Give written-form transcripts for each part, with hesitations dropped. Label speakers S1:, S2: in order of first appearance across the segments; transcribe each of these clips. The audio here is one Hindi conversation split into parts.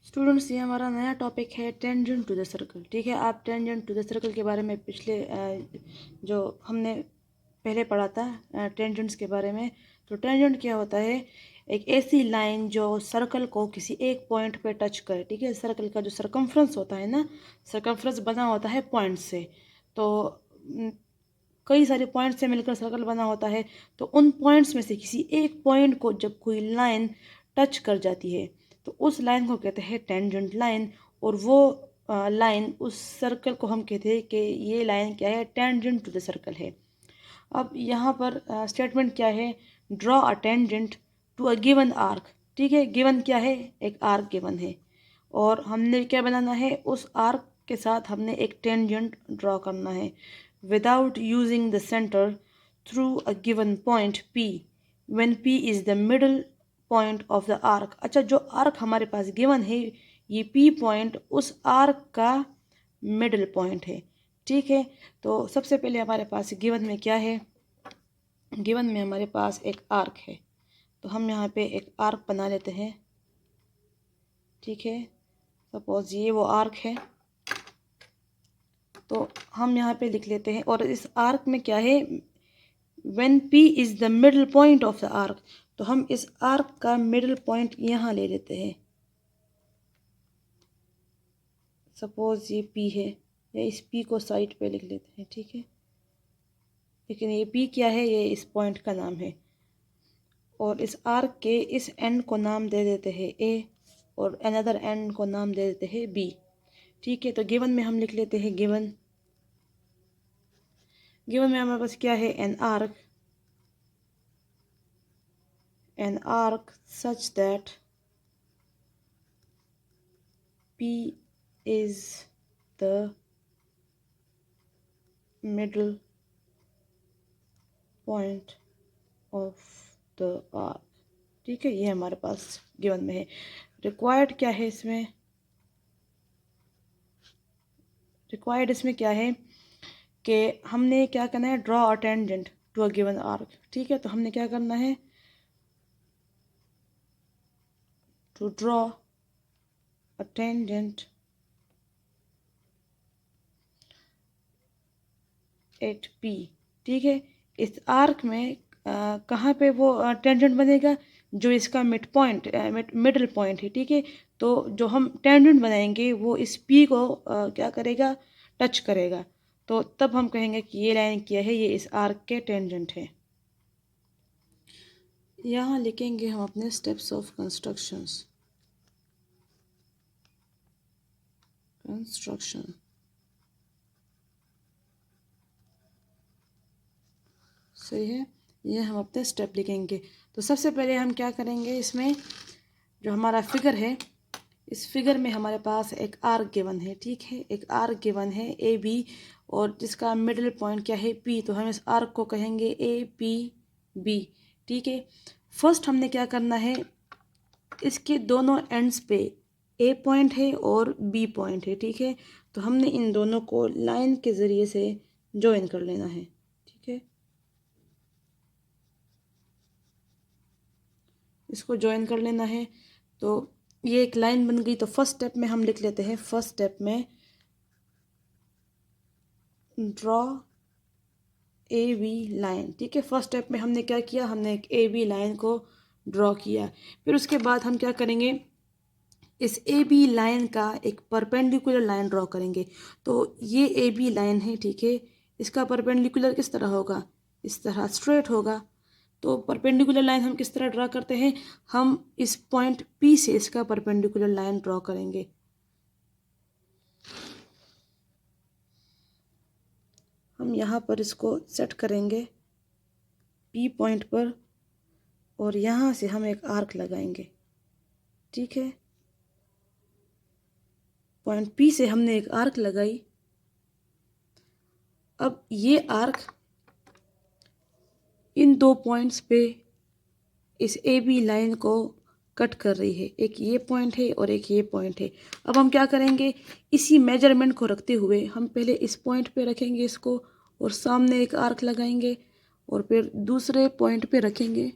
S1: स्टूडेंट्स, ये हमारा नया टॉपिक है टेंजेंट टू द सर्कल। ठीक है, आप टेंजेंट टू द सर्कल के बारे में पिछले जो हमने पहले पढ़ा था टेंजेंट्स के बारे में। तो टेंजेंट क्या होता है? एक ऐसी लाइन जो सर्कल को किसी एक पॉइंट पे टच करे। ठीक है, सर्कल का जो सरकमफ्रेंस होता है ना, सरकमफ्रेंस बना होता है पॉइंट से। तो कई सारे पॉइंट से मिलकर सर्कल बना होता है। तो उन पॉइंट्स में से किसी एक पॉइंट को जब कोई लाइन टच कर जाती है तो उस लाइन को कहते हैं टेंजेंट लाइन। और वो लाइन उस सर्कल को हम कहते हैं कि ये लाइन क्या है? टेंजेंट टू द सर्कल है। अब यहाँ पर स्टेटमेंट क्या है? Draw a tangent to a given arc. ठीक है, गिवन क्या है? एक आर्क गिवन है और हमने क्या बनाना है? उस आर्क के साथ हमने एक टेंजेंट ड्रॉ करना है without using the centre through a given point P when P is the middle point of the arc. अच्छा, जो आर्क हमारे पास गिवन है, ये P पॉइंट उस आर्क का मिडल पॉइंट है। ठीक है, तो सबसे पहले हमारे पास गिवन में क्या है? गिवन में हमारे पास एक आर्क है, तो हम यहाँ पे एक आर्क बना लेते हैं। ठीक है, सपोज ये वो आर्क है, तो हम यहाँ पे लिख लेते हैं। और इस आर्क में क्या है? When P is the middle point of the arc, तो हम इस आर्क का मिडल पॉइंट यहाँ ले लेते हैं। सपोज ये P है, या इस P को साइड पे लिख लेते हैं। ठीक है, लेकिन ये P क्या है? ये इस पॉइंट का नाम है। और इस आर्क के इस एंड को नाम दे देते हैं A और अनदर एंड को नाम दे देते हैं B। ठीक है, तो गिवन में हम लिख लेते हैं गिवन में हमारे पास क्या है? An arc such that P is the middle point of the arc। ठीक है, ये हमारे पास गिवन में है। रिक्वायर्ड क्या है इसमें? रिक्वायर्ड इसमें क्या है कि हमने क्या करना है? Draw a tangent to a given arc. ठीक है, तो हमने क्या करना है? To draw a tangent at P। ठीक है, इस आर्क में कहाँ पे वो टेंजेंट बनेगा? जो इसका मिड पॉइंट मिडल पॉइंट है। ठीक है, तो जो हम टेंजेंट बनाएंगे वो इस P को क्या करेगा? टच करेगा। तो तब हम कहेंगे कि ये लाइन क्या है? ये इस आर्क के टेंजेंट है। यहाँ लिखेंगे हम अपने स्टेप्स ऑफ कंस्ट्रक्शन। सही है, ये हम अपने स्टेप लिखेंगे। तो सबसे पहले हम क्या करेंगे? इसमें जो हमारा फिगर है, इस फिगर में हमारे पास एक आर्क गिवन है। ठीक है, एक आर्क गिवन है AB और जिसका मिडिल पॉइंट क्या है? P। तो हम इस आर्क को कहेंगे APB। ठीक है, फर्स्ट हमने क्या करना है? इसके दोनों एंड्स पे A पॉइंट है और B पॉइंट है। ठीक है, तो हमने इन दोनों को लाइन के ज़रिए से ज्वाइन कर लेना है। ठीक है, इसको ज्वाइन कर लेना है। तो ये एक लाइन बन गई। तो फर्स्ट स्टेप में हम लिख लेते हैं, फर्स्ट स्टेप में ड्रॉ AB लाइन। ठीक है, फर्स्ट स्टेप में हमने क्या किया? हमने एक AB लाइन को ड्रॉ किया। फिर उसके बाद हम क्या करेंगे? इस AB लाइन का एक परपेंडिकुलर लाइन ड्रॉ करेंगे। तो ये AB लाइन है। ठीक है, इसका परपेंडिकुलर किस तरह होगा? इस तरह स्ट्रेट होगा। तो परपेंडिकुलर लाइन हम किस तरह ड्रॉ करते हैं? हम इस पॉइंट P से इसका परपेंडिकुलर लाइन ड्रॉ करेंगे। हम यहाँ पर इसको सेट करेंगे P पॉइंट पर और यहाँ से हम एक आर्क लगाएंगे। ठीक है, पॉइंट P से हमने एक आर्क लगाई। अब ये आर्क इन दो पॉइंट्स पे इस AB लाइन को कट कर रही है। एक ये पॉइंट है और एक ये पॉइंट है। अब हम क्या करेंगे? इसी मेजरमेंट को रखते हुए हम पहले इस पॉइंट पे रखेंगे इसको और सामने एक आर्क लगाएंगे और फिर दूसरे पॉइंट पे रखेंगे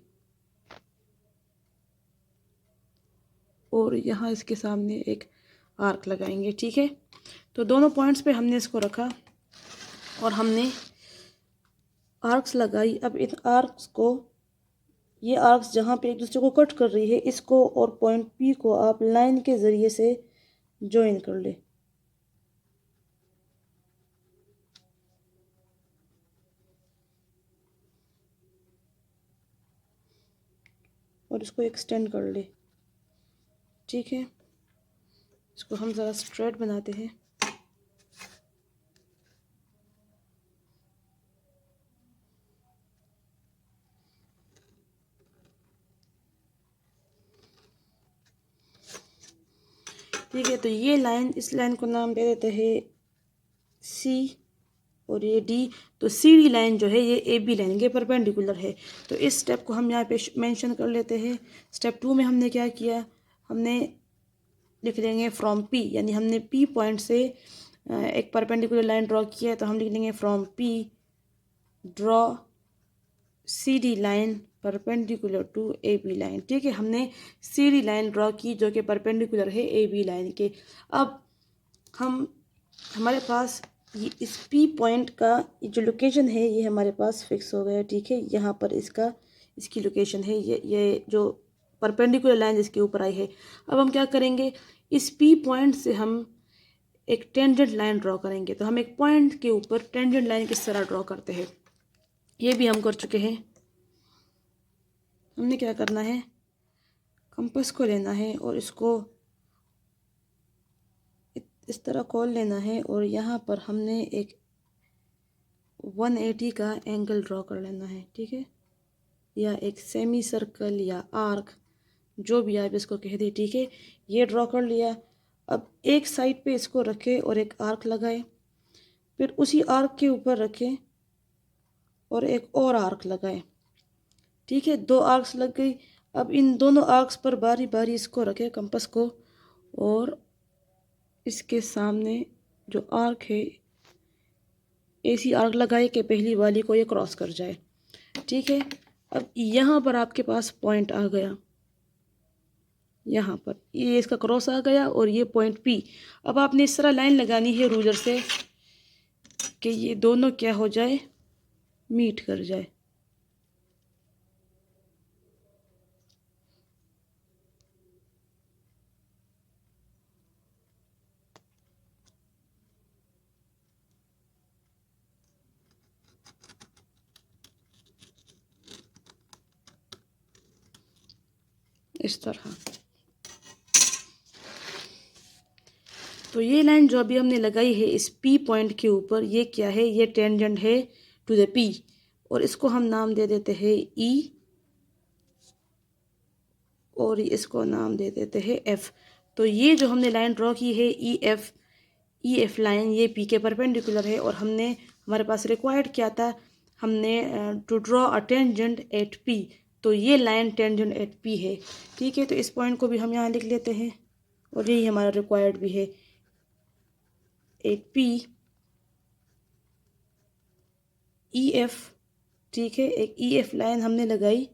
S1: और यहाँ इसके सामने एक आर्क लगाएंगे। ठीक है, तो दोनों पॉइंट्स पे हमने इसको रखा और हमने आर्क्स लगाई। अब इन आर्क्स को, ये आर्क्स जहाँ पे एक दूसरे को कट कर रही है, इसको और पॉइंट पी को आप लाइन के ज़रिए से ज्वाइन कर ले। और इसको एक्सटेंड कर ले। ठीक है, इसको हम ज़रा स्ट्रेट बनाते हैं। ठीक है, तो ये लाइन, इस लाइन को नाम दे देते हैं सी और ये डी। तो सी डी लाइन जो है ये ए बी लाइन के परपेंडिकुलर है। तो इस स्टेप को हम यहाँ पे मेंशन कर लेते हैं। स्टेप 2 में हमने क्या किया, हमने लिख लेंगे फ्रॉम पी, यानी हमने पी पॉइंट से एक परपेंडिकुलर लाइन ड्रॉ किया है, तो हम लिख लेंगे from P draw C D line perpendicular to A B line. ठीक है, हमने सी डी लाइन ड्रॉ की जो कि परपेंडिकुलर है ए बी लाइन के। अब हमारे पास ये इस पी पॉइंट का जो लोकेशन है ये हमारे पास फिक्स हो गया। ठीक है, यहाँ पर इसकी लोकेशन है, ये जो परपेंडिकुलर लाइन जिसके ऊपर आई है। अब हम क्या करेंगे, इस पी पॉइंट से हम एक टेंजेंट लाइन ड्रॉ करेंगे। तो हम एक पॉइंट के ऊपर टेंजेंट लाइन किस तरह ड्रॉ करते हैं ये भी हम कर चुके हैं। हमने क्या करना है, कंपास को लेना है और इसको इस तरह खोल लेना है और यहाँ पर हमने एक 180 का एंगल ड्रॉ कर लेना है। ठीक है, या एक सेमी सर्कल या आर्क, जो भी आप इसको कह दें। ठीक है, ये ड्रॉ कर लिया। अब एक साइड पे इसको रखें और एक आर्क लगाए, फिर उसी आर्क के ऊपर रखें और एक और आर्क लगाए। ठीक है, 2 आर्क्स लग गई। अब इन दोनों आर्क्स पर बारी बारी इसको रखें, कंपास को, और इसके सामने जो आर्क है ऐसी आर्क लगाए कि पहली वाली को ये क्रॉस कर जाए। ठीक है, अब यहाँ पर आपके पास पॉइंट आ गया, यहाँ पर ये इसका क्रॉस आ गया और ये पॉइंट पी। अब आपने इस तरह लाइन लगानी है रूलर से कि ये दोनों क्या हो जाए, मीट कर जाए। इस तरह। तो ये लाइन जो अभी हमने लगाई है इस पी पॉइंट के ऊपर, ये क्या है, ये टेंजेंट है टू द पी, और इसको हम नाम दे देते हैं ई और इसको नाम दे देते हैं एफ। तो ये जो हमने लाइन ड्रॉ की है ई एफ लाइन, ये पी के परपेंडिकुलर है और हमारे पास रिक्वायर्ड क्या था, हमने to draw a tangent at P. तो ये लाइन टेंजेंट एट पी है। ठीक है, तो इस पॉइंट को भी हम यहाँ लिख लेते हैं और यही हमारा रिक्वायर्ड भी है, एट पी ई एफ। ठीक है, एक ई एफ लाइन हमने लगाई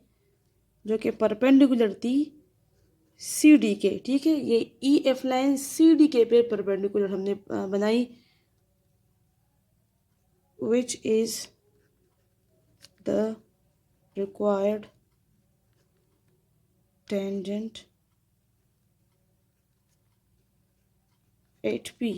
S1: जो कि परपेंडिकुलर थी सी डी के। ठीक है, ये E F line C D के पे परपेंडिकुलर हमने बनाई, which is the required tangent at P.